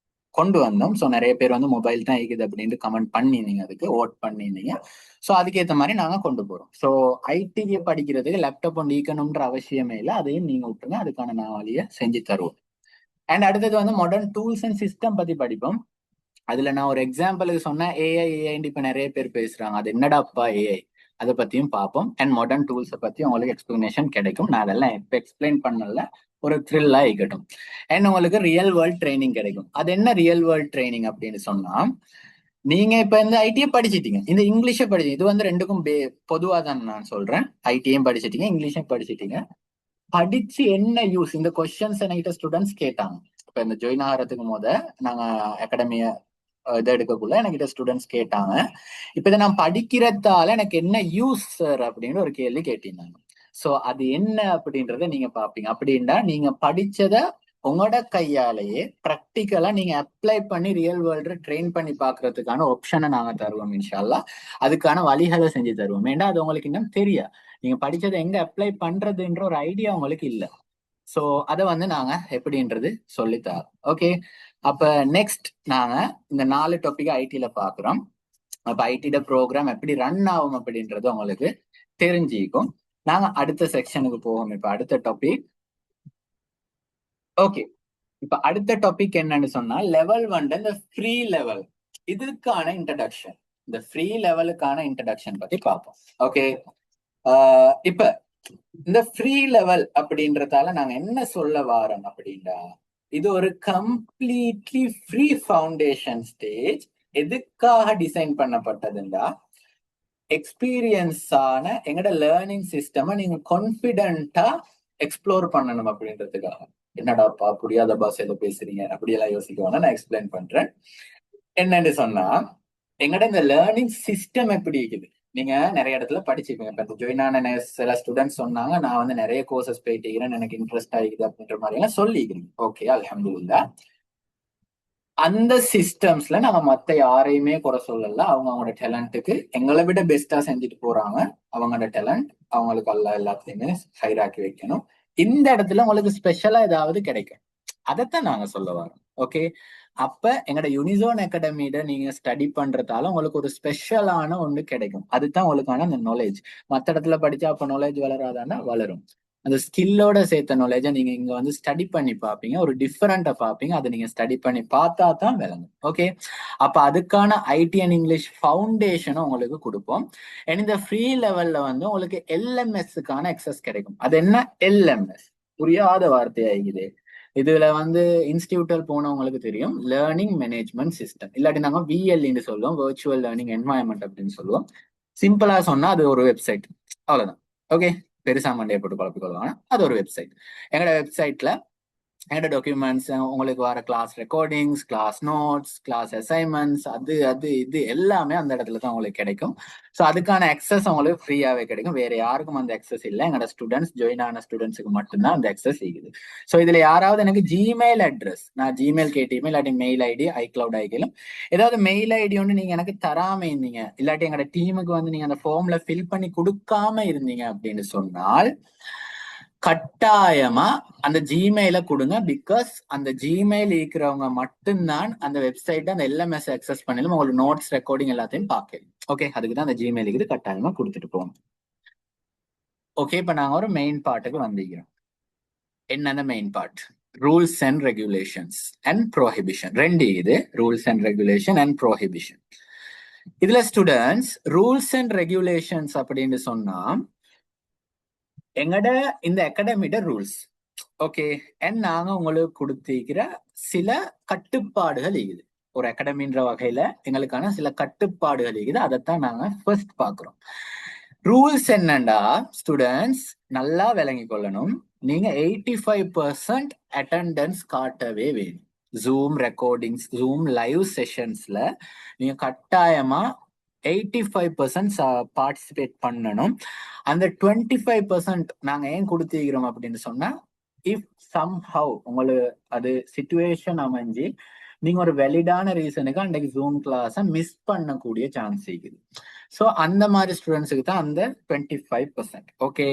கொண்டு வந்தோம். ஸோ நிறைய பேர் வந்து மொபைல் தான் இருக்குது அப்படின்ட்டு கமெண்ட் பண்ணிருந்தீங்க, அதுக்கு ஓட் பண்ணிருந்தீங்க. ஸோ அதுக்கேற்ற மாதிரி நாங்க கொண்டு போறோம். ஸோ ஐடியை படிக்கிறதுக்கு லேப்டாப் ஒன்று ஈக்கணும்ன்ற அவசியமே இல்லை, அதையும் நீங்க விட்டுருங்க, அதுக்கான நான் வழியை செஞ்சு தருவோம். அண்ட் அடுத்தது வந்து மாடர்ன் டூல்ஸ் அண்ட் சிஸ்டம் பத்தி படிப்போம். அதுல நான் ஒரு எக்ஸாம்பிளுக்கு சொன்னேன், ஏஐ இப்ப நிறைய பேர் பேசுறாங்க, அது என்னடாப்பா ஏஐ, அதை பத்தியும் பார்ப்போம். அண்ட் மாடர்ன் டூல்ஸை பத்தி உங்களுக்கு எக்ஸ்பிளனேஷன் கிடைக்கும். நான் அதெல்லாம் இப்ப எக்ஸ்பிளைன் பண்ணல, ஒரு த்ரில்லா இருக்கட்டும். அண்ட் உங்களுக்கு ரியல் வேர்ல்ட் ட்ரைனிங் கிடைக்கும். அது என்ன ரியல் வேர்ல்ட் ட்ரைனிங் அப்படின்னு சொன்னா, நீங்க இப்ப இந்த ஐடியை படிச்சிட்டீங்க, இந்த இங்கிலீஷை படிச்சீங்க, இது வந்து ரெண்டுக்கும் பொதுவா தான் நான் சொல்றேன். ஐடியும் படிச்சிட்டீங்க, இங்கிலீஷும் படிச்சிட்டீங்க. படிச்சு என்ன யூஸ்? இந்த கொஸ்டின்ஸ் என்கிட்ட ஸ்டூடெண்ட்ஸ் கேட்டாங்க. இப்ப இந்த ஜாயின் ஆகிறதுக்கு நாங்க அகாடமிய இதை எடுக்கக்குள்ள என்கிட்ட ஸ்டூடெண்ட்ஸ் கேட்டாங்க, இப்ப இதை நான் படிக்கிறதால எனக்கு என்ன யூஸ் சார் அப்படின்னு ஒரு கேள்வி கேட்டிருந்தாங்க. சோ அது என்ன அப்படின்றத நீங்க பாப்பீங்க. அப்படின்னா நீங்க படிச்சத உங்களோட கையாலேயே ப்ராக்டிக்கலா நீங்க அப்ளை பண்ணி ரியல் வேர்ல்டு ட்ரெயின் பண்ணி பாக்குறதுக்கான ஆப்ஷனை நாங்க தருவோம் இன்ஷால்லா. அதுக்கான வழிகளை செஞ்சு தருவோம். ஏன்னா அது உங்களுக்கு இன்னும் தெரியா, நீங்க படிச்சதை எங்க அப்ளை பண்றதுன்ற ஒரு ஐடியா உங்களுக்கு இல்ல. சோ அதை வந்து நாங்க எப்படின்றது சொல்லித்தரோம். ஓகே, அப்ப நெக்ஸ்ட் நாங்க இந்த 4 டாபிக் ஐடில பாக்குறோம். அப்ப ஐடிட ப்ரோக்ராம் எப்படி ரன் ஆகும் அப்படின்றது உங்களுக்கு தெரிஞ்சுக்கும். நாங்க அடுத்த செக்ஷனுக்கு போவோம். இப்ப அடுத்த டாபிக். ஓகே, இப்ப அடுத்த டாபிக் என்னன்னு சொன்னா லெவல் 1 இந்த ஃப்ரீ லெவல், இதுக்கான இன்ட்ரடக்ஷன். இந்த ஃப்ரீ லெவலுக்கான இன்ட்ரடக்ஷன் பத்தி பார்ப்போம். ஓகே, இப்ப இந்த ஃப்ரீ லெவல் அப்படின்றதால நாங்க என்ன சொல்ல வாரோம் அப்படின்னா, இது ஒரு கம்ப்ளீட்லி ஃப்ரீ ஃபவுண்டேஷன் ஸ்டேஜ். எதுக்காக டிசைன் பண்ணப்பட்டதுண்டா, எக்ஸ்பீரியன்ஸான எங்கட லேர்னிங் சிஸ்டமை நீங்க கான்பிடென்ட்டா எக்ஸ்ப்ளோர் பண்ணணும் அப்படின்றதுக்காக. என்னடாப்பா புரியாத பாஷையில பேசுறீங்க அப்படியெல்லாம் யோசிக்க வேணா, நான் எக்ஸ்பிளைன் பண்றேன். என்னன்னு சொன்னா, எங்கட இந்த லேர்னிங் சிஸ்டம் எப்படி இருக்குது, நீங்க நிறைய இடத்துல படிச்சுப்பீங்க. இப்ப இந்த ஜாயின் சில ஸ்டூடெண்ட்ஸ் சொன்னாங்க, நான் வந்து நிறைய கோர்சஸ் போயிட்டு எனக்கு இன்ட்ரெஸ்ட் ஆகிக்குது அப்படின்ற மாதிரி எல்லாம் சொல்லிக்கிறீங்க. ஓகே, அல்ஹம்துலில்லாஹ். அந்த சிஸ்டம்ஸ்ல நம்ம மத்த யாரையுமே குறை சொல்லல. அவங்களோட டேலண்ட்டுக்கு எங்களை விட பெஸ்டா செஞ்சுட்டு போறாங்க. அவங்களோட டேலண்ட், அவங்களுக்கு எல்லாத்தையுமே ஹைராக்கி வைக்கணும். இந்த இடத்துல உங்களுக்கு ஸ்பெஷலா ஏதாவது கிடைக்கும், அதைத்தான் நாங்க சொல்ல வரோம். ஓகே, அப்ப எங்கட யூனிசோன் அகாடமியில நீங்க ஸ்டடி பண்றதால உங்களுக்கு ஒரு ஸ்பெஷலான ஒண்ணு கிடைக்கும். அதுதான் உங்களுக்கான அந்த நாலேஜ். மத்த இடத்துல படிச்சா அப்ப நாலேஜ் வளராதானா? வளரும். அந்த ஸ்கில்லோட சேர்த்த நாலேஜை நீங்க இங்க வந்து ஸ்டடி பண்ணி பார்ப்பீங்க, ஒரு டிஃபரெண்டா பார்ப்பீங்க. அதை நீங்க ஸ்டடி பண்ணி பார்த்தா தான் விளங்கும். ஓகே, அப்ப அதுக்கான ஐடி அண்ட் இங்கிலீஷ் ஃபவுண்டேஷனும் உங்களுக்கு கொடுப்போம். இந்த ஃப்ரீ லெவல்ல வந்து உங்களுக்கு எல்எம்எஸ்க்கான எக்ஸஸ் கிடைக்கும். அது என்ன எல்எம்எஸ்? புரியாத வார்த்தையாகுது. இதுல வந்து இன்ஸ்டிடியூட்டல் போனவங்களுக்கு தெரியும், லேர்னிங் மேனேஜ்மெண்ட் சிஸ்டம், இல்லாட்டி நாங்க விஎல்இன்னு சொல்லுவோம், வர்ச்சுவல் லேர்னிங் என்வாயன்மெண்ட் அப்படின்னு சொல்லுவோம். சிம்பிளா சொன்னா அது ஒரு வெப்சைட், அவ்வளவுதான். ஓகே, பெருசா மண்டையை போட்டு குழப்பிக்கொள்வாங்க. அது ஒரு வெப்சைட். எங்களோட வெப்சைட்ல எங்களோட டாக்குமெண்ட்ஸ், உங்களுக்கு வர class recordings, class notes, class assignments, அது அது இது எல்லாமே அந்த இடத்துல தான் உங்களுக்கு கிடைக்கும். ஸோ அதுக்கான அக்சஸ் உங்களுக்கு ஃப்ரீயாவே கிடைக்கும். வேற யாருக்கும் அந்த அக்சஸ் இல்லை, எங்களோட ஸ்டூடெண்ட்ஸ், ஜாயின் ஆன ஸ்டூடெண்ட்ஸுக்கு மட்டும்தான் அந்த அக்சஸ் இருக்குது. ஸோ இதுல யாராவது எனக்கு ஜிமெயில் அட்ரஸ், நான் ஜிமெயில் கேட்டீமே, இல்லாட்டி மெயில் ஐடி, ஐக்ளவுட் ஐக்கிலும் ஏதாவது மெயில் ஐடி ஒன்று நீங்க எனக்கு தராம இருந்தீங்க, இல்லாட்டி எங்களோட டீமுக்கு வந்து நீங்க அந்த ஃபார்ம்ல ஃபில் பண்ணி கொடுக்காம இருந்தீங்க அப்படின்னு சொன்னால், கட்டாயமா அந்த ஜிமெயில கொடுங்க. பிகாஸ் அந்த ஜிமெயில் இருக்கிறவங்க மட்டும்தான் அந்த வெப்சைட், அந்த எல்எம்எஸ் அக்சஸ் பண்ணலும் உங்களுக்கு நோட்ஸ் ரெக்கார்டிங் எல்லாத்தையும் பார்க்கலாம். ஓகே, அதுக்கு தான் அந்த ஜிமெயில் இருக்குது, கட்டாயமா கொடுத்துட்டு போகணும். ஓகே, இப்ப நாங்க ஒரு மெயின் பார்ட்டுக்கு வந்திருக்கிறோம். என்னென்ன main part? Rules and regulations and prohibition. ரெண்டு இது, rules and regulation and prohibition. இதுல ஸ்டூடெண்ட்ஸ் ரூல்ஸ் அண்ட் ரெகுலேஷன்ஸ் அப்படின்னு சொன்னா எங்கட இந்த அகாடமியோட ரூல்ஸ். ஓகே, அண்ட் நாங்க உங்களுக்கு கொடுத்திருக்கிற சில கட்டுப்பாடுகள் இருக்குது. ஒரு அகாடமின்ற வகையில எங்களுக்கான சில கட்டுப்பாடுகள் இருக்குது. அதைத்தான் நாங்க ஃபர்ஸ்ட் பாக்குறோம். ரூல்ஸ் என்னண்டா ஸ்டூடெண்ட்ஸ் நல்லா விளங்கி கொள்ளணும். நீங்க 85% அட்டெண்டன்ஸ் காட்டவே வேணும். ஜூம் ரெக்கார்டிங்ஸ், ஜூம் லைவ் செஷன்ஸ்ல நீங்க கட்டாயமா 85% பார்ட்டிசிபேட் பண்ணணும். அந்த 25% நாங்க ஏன் கொடுத்திருக்கிறோம் அப்படின்னு சொன்னா, இஃப் சம்ஹவ் உங்களுக்கு அது சிச்சுவேஷன் அமைஞ்சு நீங்க ஒரு வெலிடான ரீசனுக்கு அன்றைக்கு ஜூம் கிளாஸை மிஸ் பண்ணக்கூடிய சான்ஸ் இருக்குது. ஸோ அந்த மாதிரி ஸ்டூடெண்ட்ஸுக்கு தான் அந்த 25%. ஓகே,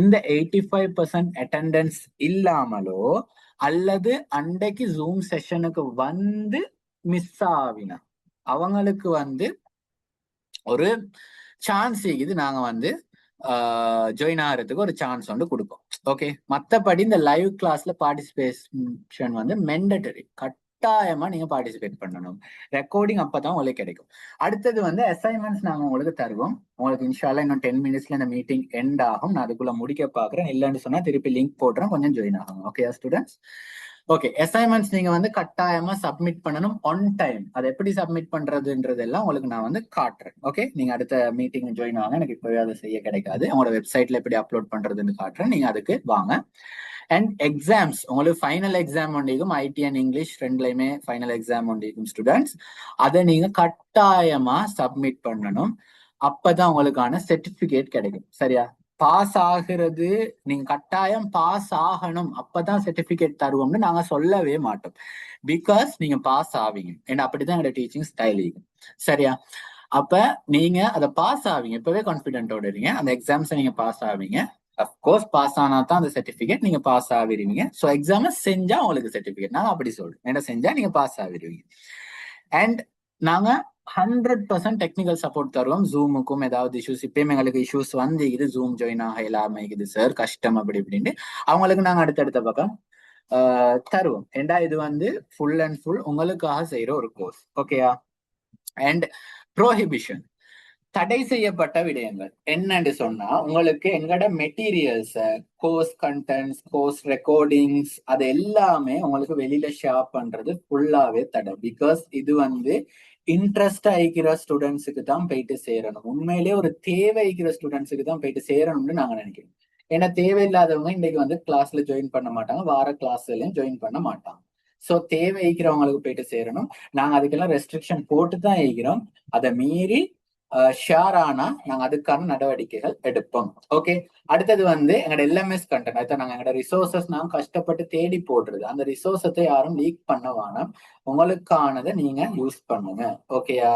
இந்த 85% அட்டெண்டன்ஸ் இல்லாமலோ அல்லது அன்றைக்கு ஜூம் செஷனுக்கு வந்து மிஸ் ஆவினா அவங்களுக்கு வந்து ஒரு சான்ஸ் இருக்குது. நாங்க வந்து ஜாயின் ஆகிறதுக்கு ஒரு சான்ஸ் வந்து கொடுப்போம். ஓகே, மற்றபடி இந்த லைவ் கிளாஸ்ல பார்ட்டிசிபேஷன் வந்து மெண்டட்டரி, கட்டாயமா நீங்க பார்ட்டிசிபேட் பண்ணணும். ரெக்கார்டிங் அப்பதான் உங்களுக்கு கிடைக்கும். அடுத்தது வந்து அசைன்மெண்ட்ஸ் நாங்க உங்களுக்கு தருவோம். உங்களுக்கு இன்ஷால்லா இன்னும் 10 மினிட்ஸ்ல இந்த மீட்டிங் எண்ட் ஆகும். நான் அதுக்குள்ள முடிக்க பாக்குறேன். இல்லைன்னு சொன்னா திருப்பி லிங்க் போடுறேன், கொஞ்சம் ஜாயின் ஆகும். Okay students? ஓகே, அசைன்மெண்ட்ஸ் நீங்க வந்து கட்டாயமா சப்மிட் பண்ணணும் ஆன் டைம். அதை எப்படி சப்மிட் பண்றதுன்றதெல்லாம் உங்களுக்கு நான் வந்து காட்டுறேன். ஓகே, நீங்க அடுத்த மீட்டிங் ஜாயின் ஆக, எனக்கு இப்பவே அதை செய்ய கிடைக்காது. உங்களோட வெப்சைட்ல எப்படி அப்லோட் பண்றதுன்னு காட்டுறேன், நீங்க அதுக்கு வாங்க. அண்ட் எக்ஸாம்ஸ் உங்களுக்கு ஃபைனல் எக்ஸாம் ஒன்றிக்கும், ஐடி அண்ட் இங்கிலீஷ் ரெண்டுலையுமே ஃபைனல் எக்ஸாம் ஒன்றிக்கும் ஸ்டூடெண்ட்ஸ். அதை நீங்க கட்டாயமா சப்மிட் பண்ணணும். அப்பதான் உங்களுக்கான சர்டிபிகேட் கிடைக்கும். சரியா? பாஸ் ஆகுறது நீங்க கட்டாயம் பாஸ் ஆகணும், அப்பதான் சர்டிபிகேட் தருவோம்னு நாங்க சொல்லவே மாட்டோம். பிகாஸ் நீங்க பாஸ் ஆவீங்க, ஏன்னா அப்படிதான் என்னோட டீச்சிங் ஸ்டைல் இருக்கும். சரியா? அப்ப நீங்க அதை பாஸ் ஆவீங்க, இப்பவே கான்பிடென்ட்டோட இருங்க. அந்த எக்ஸாம்ஸை நீங்க பாஸ் ஆவீங்க. அப்கோர்ஸ் பாஸ் ஆனா தான் அந்த சர்டிபிகேட், நீங்க பாஸ் ஆகிருவீங்க. ஸோ எக்ஸாம் செஞ்சா உங்களுக்கு சர்டிபிகேட், நாங்க அப்படி சொல்றோம். என்ன செஞ்சா நீங்க பாஸ் ஆகிருவீங்க. அண்ட் நாங்க 100% டெக்னிக்கல் சப்போர்ட் தருவோம். ஜூமுக்கும் ஏதாவது இஷ்யூஸ், இப்பயும் எங்களுக்கு இஷ்யூஸ் வந்து இது ஜூம் ஜாயின் ஆக இல்லாம இருக்குது சார், கஷ்டம் அப்படி இப்படின்ட்டு அவங்களுக்கு நாங்க அடுத்தடுத்த பக்கம் தருவோம். ஏண்டா இது வந்து ஃபுல் அண்ட் ஃபுல் உங்களுக்காக செய்யற ஒரு கோர்ஸ். ஓகேயா? அண்ட் ப்ரோஹிபிஷன், தடை செய்யப்பட்ட விடயங்கள் என்னன்னு சொன்னா, உங்களுக்கு எங்கட materials, course contents, course recordings, அது எல்லாமே உங்களுக்கு வெளியில ஷேர் பண்றது ஃபுல்லாவே தடை. பிகாஸ் இது வந்து இன்ட்ரெஸ்ட் ஆகிக்கிற ஸ்டூடெண்ட்ஸுக்கு தான் போயிட்டு சேரணும். உண்மையிலேயே ஒரு தேவை ஆகிக்கிற ஸ்டூடெண்ட்ஸுக்கு தான் போயிட்டு சேரணும்னு நாங்க நினைக்கிறோம். ஏன்னா தேவையில்லாதவங்க இன்னைக்கு வந்து கிளாஸ்ல ஜாயின் பண்ண மாட்டாங்க, வார கிளாஸ்லயும் ஜாயின் பண்ண மாட்டாங்க. ஸோ தேவை ஆகிக்கிறவங்களுக்கு போயிட்டு சேரணும். நாங்க அதுக்கெல்லாம் ரெஸ்ட்ரிக்ஷன் போட்டு தான் ஆகிக்கிறோம். அதை மீறி ஷேர் ஆனா நாங்க அதுக்கான நடவடிக்கைகள் எடுப்போம். ஓகே, அடுத்தது வந்து எங்களோட எல்எம்எஸ் கண்டென்ட், அதான் நாங்க எங்களோட ரிசோர்சஸ் நாங்க கஷ்டப்பட்டு தேடி போடுறது. அந்த ரிசோர்ஸத்தை யாரும் லீக் பண்ண வேணாம், உங்களுக்கானதை நீங்க யூஸ் பண்ணுங்க. ஓகேயா?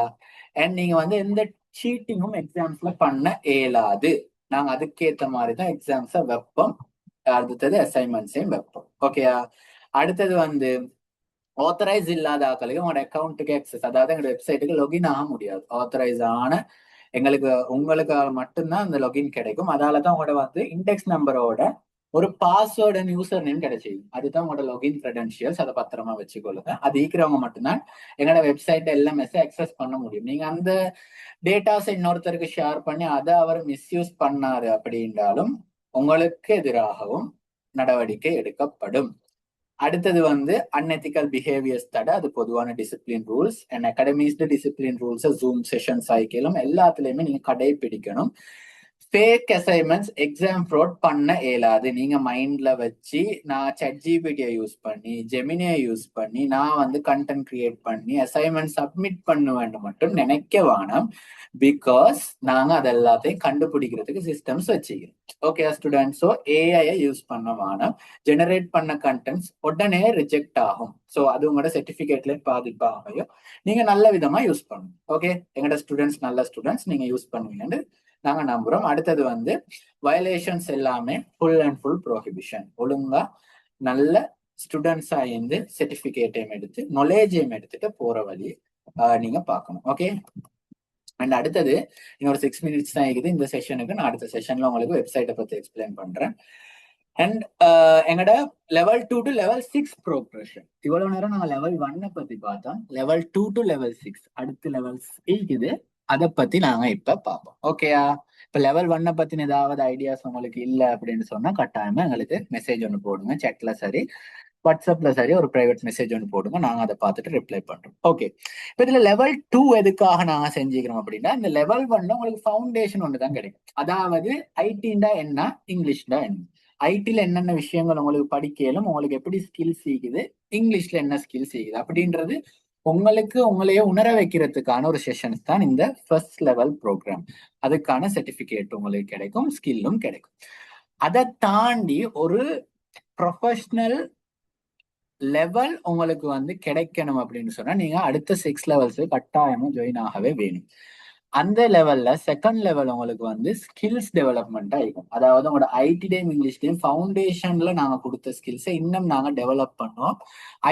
அண்ட் நீங்க வந்து எந்த சீட்டிங்கும் எக்ஸாம்ஸ்ல பண்ண இயலாது. நாங்க அதுக்கேற்ற மாதிரி தான் எக்ஸாம்ஸை வைப்போம். அடுத்தது அசைன்மெண்ட்ஸையும் வைப்போம். ஓகேயா? அடுத்தது வந்து ஆத்தரைஸ் இல்லாத ஆக்களுக்கு உங்களோட அக்கௌண்ட்டுக்கு ஆக்சஸ், அதாவது எங்களோட வெப்சைட்டுக்கு லொகின் ஆக முடியாது. ஆத்தரைஸ் ஆன உங்களுக்கு மட்டும்தான் அந்த லொகின் கிடைக்கும். அதாலதான் உங்களோட வந்து இண்டெக்ஸ் நம்பரோட ஒரு பாஸ்வேர்டு அண்ட் யூசர் நேம் கிடைச்சிது. அதுதான் உங்களோட லொகின் கிரெடென்ஷியல்ஸ். அதை பத்திரமா வச்சுக்கொள்ளுங்க. அது ஈக்கிறவங்க மட்டும்தான் எங்களோட வெப்சைட் எல்எம்எஸ் அக்சஸ் பண்ண முடியும். நீங்க அந்த டேட்டாஸை இன்னொருத்தருக்கு ஷேர் பண்ணி அதை அவர் மிஸ்யூஸ் பண்ணாரு அப்படின்றாலும் உங்களுக்கு எதிராகவும் நடவடிக்கை எடுக்கப்படும். அடுத்தது வந்து அன்எத்திக்கல் பிஹேவியர்ஸ் தடை, அது பொதுவான discipline rules. And academics discipline rules Zoom sessions ஆகிக்கலும் எல்லாத்துலயுமே நீங்க கடைபிடிக்கணும். ஃபேக் அசைன்மெண்ட்ஸ், எக்ஸாம் ஃப்ராட் பண்ண இயலாது. நீங்க மைண்ட்ல வச்சு நான் ChatGPT யூஸ் பண்ணி, ஜெமினியை யூஸ் பண்ணி நான் வந்து கண்டென்ட் கிரியேட் பண்ணி அசைன்மெண்ட் சப்மிட் பண்ணுவேன்னு மட்டும் நினைக்க வேணாம். பிகாஸ் நாங்க அது எல்லாத்தையும் கண்டுபிடிக்கிறதுக்கு சிஸ்டம்ஸ் வச்சுக்கிறோம். Okay student? So AI use பண்ண வேணாம். ஜெனரேட் பண்ண கண்டென்ட்ஸ் உடனே ரிஜெக்ட் ஆகும். ஸோ அது உங்களோட சர்டிபிகேட்ல பாதிப்பாகையும் நீங்க நல்ல விதமா யூஸ் பண்ணணும். ஓகே, எங்களோட ஸ்டூடெண்ட்ஸ் நல்ல ஸ்டூடெண்ட்ஸ், நீங்க யூஸ் பண்ணுவீங்கன்னு நாங்க நம்புறோம். அடுத்தது வந்து வயலேஷன்ஸ் எல்லாமே ஃபுல் அண்ட் ஃபுல் ப்ரோஹிபிஷன். ஒழுங்கா நல்ல ஸ்டூடெண்ட்ஸா இருந்து சர்டிபிகேட்டையும் எடுத்து நாலேஜையும் எடுத்துட்டு போற வழி நீங்க பார்க்கணும். ஓகே, அண்ட் அடுத்தது இன்னொரு 6 மினிட்ஸ் தான் இருக்குது இந்த செஷனுக்கு. நான் அடுத்த செஷன்ல உங்களுக்கு வெப்சைட்டை பத்தி எக்ஸ்பிளைன் பண்றேன். அண்ட் எங்கட லெவல் 2 டு லெவல் 6 ப்ரோக்ரஷன். இவ்வளவு நேரம் நாங்க லெவல் 1 பத்தி பார்த்தோம். லெவல் 2 டு லெவல் 6 அடுத்த லெவல்ஸ் இருக்குது. அதை பத்தி நாங்க இப்ப பார்ப்போம். ஓகேயா? இப்ப லெவல் 1 பத்தின ஏதாவது ஐடியாஸ் உங்களுக்கு இல்ல அப்படின்னு சொன்னா கட்டாயமா எங்களுக்கு மெசேஜ் ஒன்று போடுங்க. சாட்ல சரி, வாட்ஸ்அப்ல சரி, ஒரு பிரைவேட் மெசேஜ் ஒன்று போடுங்க. நாங்க அதை பார்த்துட்டு ரிப்ளை பண்றோம். ஓகே. இப்ப இதுல லெவல் 2 எதுக்காக நாங்க செஞ்சுக்கிறோம் அப்படின்னா, இந்த லெவல் 1 உங்களுக்கு ஃபவுண்டேஷன் ஒன்று தான் கிடைக்கும். அதாவது ஐடிண்டா என்ன, இங்கிலீஷ்டா என்ன, ஐடில என்னென்ன விஷயங்கள் உங்களுக்கு படிக்கலும், உங்களுக்கு எப்படி ஸ்கில் சீக்குது, இங்கிலீஷ்ல என்ன ஸ்கில் சீக்குது அப்படின்றது உங்களுக்கு உங்களையே உணர வைக்கிறதுக்கான ஒரு செஷன்ஸ் தான் இந்த ஃபர்ஸ்ட் லெவல் ப்ரோக்ராம். அதுக்கான சர்டிபிகேட் உங்களுக்கு கிடைக்கும், ஸ்கில்லும் கிடைக்கும். அதை தாண்டி ஒரு ப்ரொஃபஷனல் லெவல் உங்களுக்கு வந்து கிடைக்கணும் அப்படின்னு சொன்னா நீங்க அடுத்த 6 லெவல்ஸ் கட்டாயமா ஜாயின் ஆகவே வேணும். அந்த லெவல்ல செகண்ட் லெவல் உங்களுக்கு வந்து ஸ்கில்ஸ் டெவலப்மெண்டா இருக்கும். அதாவது உங்களோட ஐடிலையும் இங்கிலீஷ்லையும் ஃபவுண்டேஷன்ல நாங்க கொடுத்த ஸ்கில்ஸை இன்னும் நாங்க டெவலப் பண்ணுவோம்.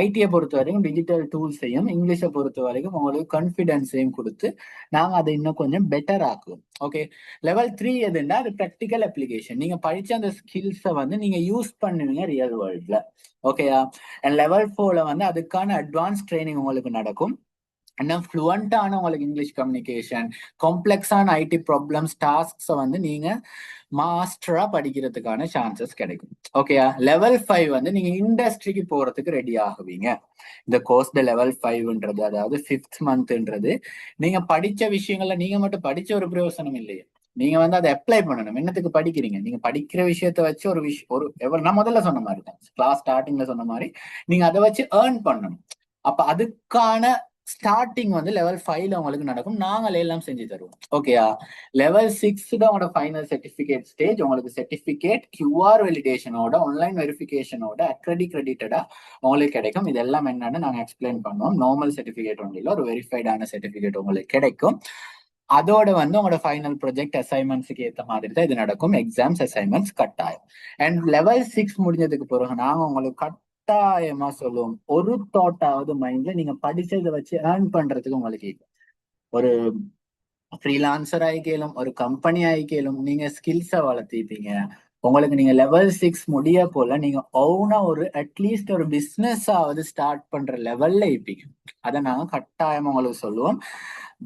ஐடியை பொறுத்த வரைக்கும் டிஜிட்டல் டூல்ஸையும், இங்கிலீஷை பொறுத்த வரைக்கும் உங்களுக்கு கான்ஃபிடென்ஸையும் கொடுத்து நாங்க அதை இன்னும் கொஞ்சம் பெட்டர் ஆக்குவோம். ஓகே. லெவல் 3 எதுன்னா அது ப்ராக்டிக்கல் அப்ளிகேஷன். நீங்க படிச்ச அந்த ஸ்கில்ஸை வந்து நீங்க யூஸ் பண்ணுவீங்க ரியல் வேர்ல்ட்ல. ஓகேயா? அண்ட் லெவல் 4ல வந்து அதுக்கான அட்வான்ஸ் ட்ரைனிங் உங்களுக்கு நடக்கும். இன்னும் ஃப்ளூவெண்டான உங்களுக்கு இங்கிலீஷ் கம்யூனிகேஷன், காம்ப்ளெக்ஸான ஐடி ப்ராப்ளம்ஸ், டாஸ்க்ஸை வந்து நீங்க மாஸ்டரா படிக்கிறதுக்கான சான்சஸ் கிடைக்கும். ஓகேயா? லெவல் 5 வந்து நீங்க இண்டஸ்ட்ரிக்கு போறதுக்கு ரெடி ஆகுவீங்க. இந்த கோர்ஸ் லெவல் 5ன்றது, அதாவது 5th மந்த்ன்றது நீங்க படிச்ச விஷயங்கள்ல நீங்க மட்டும் படிச்ச ஒரு பிரயோசனம் இல்லையே. நீங்க வந்து அதை அப்ளை பண்ணணும். என்னத்துக்கு படிக்கிறீங்க? நீங்க படிக்கிற விஷயத்த வச்சு நான் முதல்ல சொன்ன மாதிரி தான், கிளாஸ் ஸ்டார்டிங்ல சொன்ன மாதிரி நீங்க அதை வச்சு ஏர்ன் பண்ணணும். அப்ப அதுக்கான ஸ்டார்டிங் வந்து லெவல் 5ல உங்களுக்கு நடக்கும். நாங்களே எல்லாம் செஞ்சு தருவோம். ஓகேயா? லெவல் 6 தான் உங்களோட ஃபைனல் சர்டிபிகேட் ஸ்டேஜ். உங்களுக்கு சர்டிபிகேட் கியூஆர் வெலிடேஷனோட, ஆன்லைன் வெரிஃபிகேஷனோட, அக்ரெடிட்டடா உங்களுக்கு கிடைக்கும். இதெல்லாம் என்னன்னு நாங்க எக்ஸ்பிளைன் பண்ணுவோம். நார்மல் சர்டிபிகேட் ஒன்றில ஒரு வெரிஃபைடான சர்டிபிகேட் உங்களுக்கு கிடைக்கும். அதோட வந்து உங்களோட ஃபைனல் ப்ராஜெக்ட் அசைன்மெண்ட்ஸுக்கு ஏற்ற மாதிரி தான் இது நடக்கும். எக்ஸாம்ஸ், அசைன்மெண்ட்ஸ் கட்டாயம். அண்ட் லெவல் 6 முடிஞ்சதுக்கு பிறகு நாங்க உங்களுக்கு கட்டாயமா சொல்லுவோம், ஒரு தாட்டாவது மைண்ட்ல நீங்க படிச்சதை வச்சு ஏர்ன் பண்றதுக்கு உங்களுக்கு ஒரு ஃப்ரீலான்சர் ஆகிக்கலும், ஒரு கம்பெனி ஆகிக்கலும், நீங்க ஸ்கில்ஸை வளர்த்திப்பீங்க. உங்களுக்கு நீங்க லெவல் 6 முடிய போல நீங்க ஓனா ஒரு அட்லீஸ்ட் ஒரு பிசினஸ் ஆவது ஸ்டார்ட் பண்ற லெவல்ல இருப்பீங்க. அதை நாங்க கட்டாயமா உங்களுக்கு சொல்லுவோம்.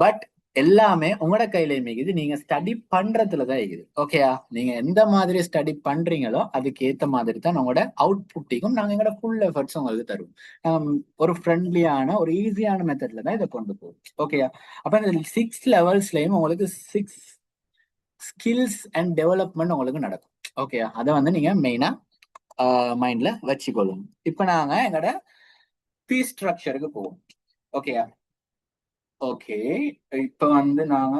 பட் எல்லாமே உங்களோட கையில மிகுது, நீங்க ஸ்டடி பண்றதுலதான் இருக்குது. ஓகேயா? நீங்க எந்த மாதிரி ஸ்டடி பண்றீங்களோ அதுக்கு ஏத்த மாதிரி தான் உங்களோட அவுட்புட்டிக்கும் நாங்க எங்களோட ஃபுல் எஃபர்ட்ஸ் உங்களுக்கு தருவோம். ஒரு ஃப்ரெண்ட்லியான, ஒரு ஈஸியான மெத்தட்ல தான் இதை கொண்டு போகும். ஓகேயா? அப்ப இந்த 6 லெவல்ஸ்லயும் உங்களுக்கு 6 ஸ்கில்ஸ் அண்ட் டெவலப்மெண்ட் உங்களுக்கு நடக்கும். ஓகேயா? அதை வந்து நீங்க மெயினா மைண்ட்ல வச்சுக்கொள்ளும். இப்ப நாங்க எங்களோட ஃபீஸ் ஸ்ட்ரக்சருக்கு போவோம். ஓகேயா? ஓகே. இப்ப வந்து நாங்க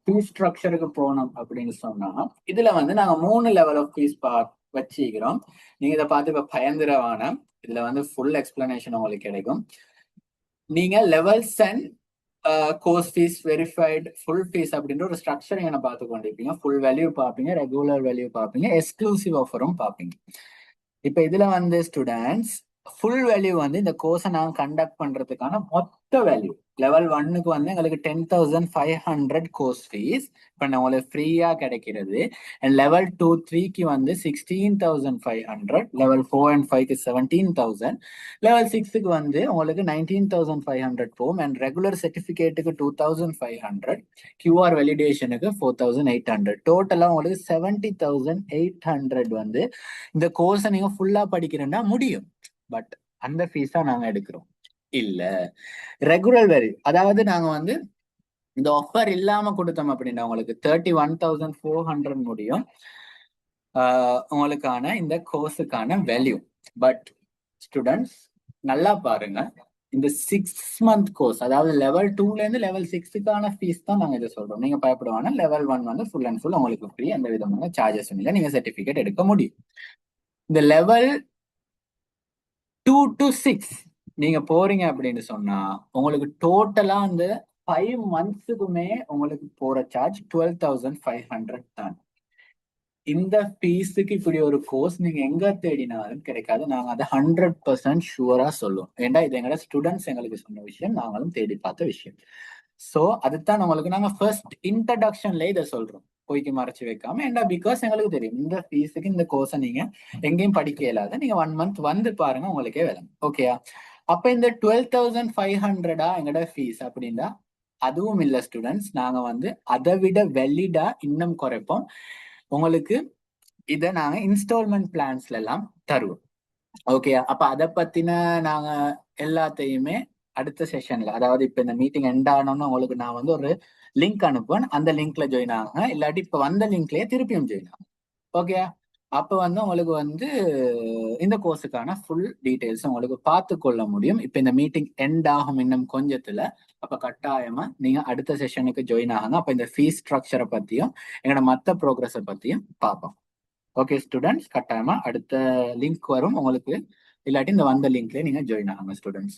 ஃபீஸ் ஸ்ட்ரக்சருக்கு போனோம் அப்படின்னு சொன்னா, இதுல வந்து நாங்க 3 லெவல் ஆஃப் ஃபீஸ் வச்சுக்கிறோம். நீங்க இதை பார்த்து இப்ப பயந்துரவான, இதுல வந்து ஃபுல் எக்ஸ்பிளனேஷன் உங்களுக்கு கிடைக்கும். நீங்க levels and course fees, verified, full fees அப்படின்ற ஒரு ஸ்ட்ரக்சர் என்ன பார்த்து கொண்டிருப்பீங்க. ஃபுல் வேல்யூ பார்ப்பீங்க, ரெகுலர் வேல்யூ பார்ப்பீங்க, எக்ஸ்க்ளூசிவ் ஆஃபரும் பார்ப்பீங்க. இப்ப இதுல வந்து ஸ்டூடெண்ட்ஸ் ஃபுல் வேல்யூ வந்து இந்த கோர்ஸை நாங்க கண்டக்ட் பண்றதுக்கான மொத்த வேல்யூ. லெவல் 1க்கு வந்து எங்களுக்கு 10,500 கோர்ஸ் ஃபீஸ் இப்ப உங்களுக்கு ஃப்ரீயா கிடைக்கிறது. அண்ட் லெவல் 2, 3க்கு வந்து 16,500, லெவல் 4 and 5க்கு 17,000, லெவல் 6க்கு வந்து உங்களுக்கு 19,500 போகும். அண்ட் ரெகுலர் சர்டிபிகேட்டுக்கு 2,500, கியூஆர் வெலிடேஷனுக்கு 4,800, டோட்டலா உங்களுக்கு 70,800 வந்து இந்த கோர்ஸை நீங்க ஃபுல்லா படிக்கிறேன்னா முடியும். பட் அந்த ஃபீஸா நாங்க எடுக்கிறோம் இல்ல. ரெகுலர் வேல்யூ, அதாவது நாங்க வந்து இந்த ஆஃபர் இல்லாம கொடுத்தோம் அப்படின்னா உங்களுக்கு 31,400 முடியும் உங்களுக்கான இந்த கோர்ஸுக்கான வேல்யூ. பட் ஸ்டூடெண்ட்ஸ் நல்லா பாருங்க, இந்த 6 மந்த் கோர்ஸ், அதாவது லெவல் 2ல இருந்து லெவல் 6க்கான ஃபீஸ் தான் நாங்க இதை சொல்றோம். நீங்க பயப்படுவாங்க, லெவல் 1 வந்து ஃபுல் அண்ட் ஃபுல் உங்களுக்கு ஃப்ரீ, எந்த விதமான சார்ஜஸும் இல்லை, நீங்க சர்டிபிகேட் எடுக்க முடியும். இந்த லெவல் 2 to 6 நீங்க போறீங்க அப்படின்னு சொன்னா உங்களுக்கு டோட்டலா அந்த 5 மந்த்ஸுக்குமே உங்களுக்கு போற சார்ஜ் 12,500 தான். இந்த ஃபீஸுக்கு இப்படி ஒரு கோர்ஸ் நீங்க எங்க தேடினாலும் கிடைக்காது. நாங்க அதை 100% ஷுவரா சொல்லுவோம். ஏண்டா இது எங்களோட ஸ்டூடெண்ட்ஸ் எங்களுக்கு சொன்ன விஷயம், நாங்களும் தேடி பார்த்த விஷயம். சோ அதுதான் உங்களுக்கு நாங்க ஃபர்ஸ்ட் இன்ட்ரடக்ஷன்ல இதை சொல்றோம், போய்க்கு மறைச்சு வைக்காம. ஏண்டா பிகாஸ் எங்களுக்கு தெரியும் இந்த ஃபீஸுக்கு இந்த கோர்ஸை நீங்க எங்கேயும் படிக்க இயலாத, நீங்க 1 மந்த் வந்து பாருங்க உங்களுக்கே வேலை. ஓகேயா? அப்ப இந்த 12,500 எங்களோட ஃபீஸ் அப்படின்னா அதுவும் இல்ல ஸ்டூடெண்ட்ஸ், நாங்க வந்து அதை விட வெலிடா இன்னும் குறைப்போம். உங்களுக்கு இதை நாங்க இன்ஸ்டால்மெண்ட் பிளான்ஸ்ல எல்லாம் தருவோம். ஓகே, அப்ப அதை பத்தின நாங்க எல்லாத்தையுமே அடுத்த செஷன்ல, அதாவது இப்ப இந்த மீட்டிங் எண்ட் ஆனோன்னு உங்களுக்கு நான் வந்து ஒரு லிங்க் அனுப்புவேன். அந்த லிங்க்ல ஜாயின் ஆகுங்க, இல்லாட்டி இப்ப வந்த லிங்க்லயே திருப்பியும் ஜாயின் ஆகும். ஓகே, அப்ப வந்து உங்களுக்கு வந்து இந்த கோர்ஸுக்கான ஃபுல் டீடைல்ஸ் உங்களுக்கு பார்த்து கொள்ள முடியும். இப்ப இந்த மீட்டிங் எண்ட் ஆகும் இன்னும் கொஞ்சத்துல. அப்ப கட்டாயமா நீங்க அடுத்த செஷனுக்கு ஜாயின் ஆகுங்க. அப்ப இந்த ஃபீஸ் ஸ்ட்ரக்சரை பத்தியும் எங்களோட மற்ற ப்ரோக்ரஸை பத்தியும் பார்ப்போம். ஓகே ஸ்டூடெண்ட்ஸ், கட்டாயமா அடுத்த லிங்க் வரும் உங்களுக்கு, இல்லாட்டி இந்த வந்த லிங்க்லயே நீங்க ஜாயின் ஆகுங்க ஸ்டூடெண்ட்ஸ்.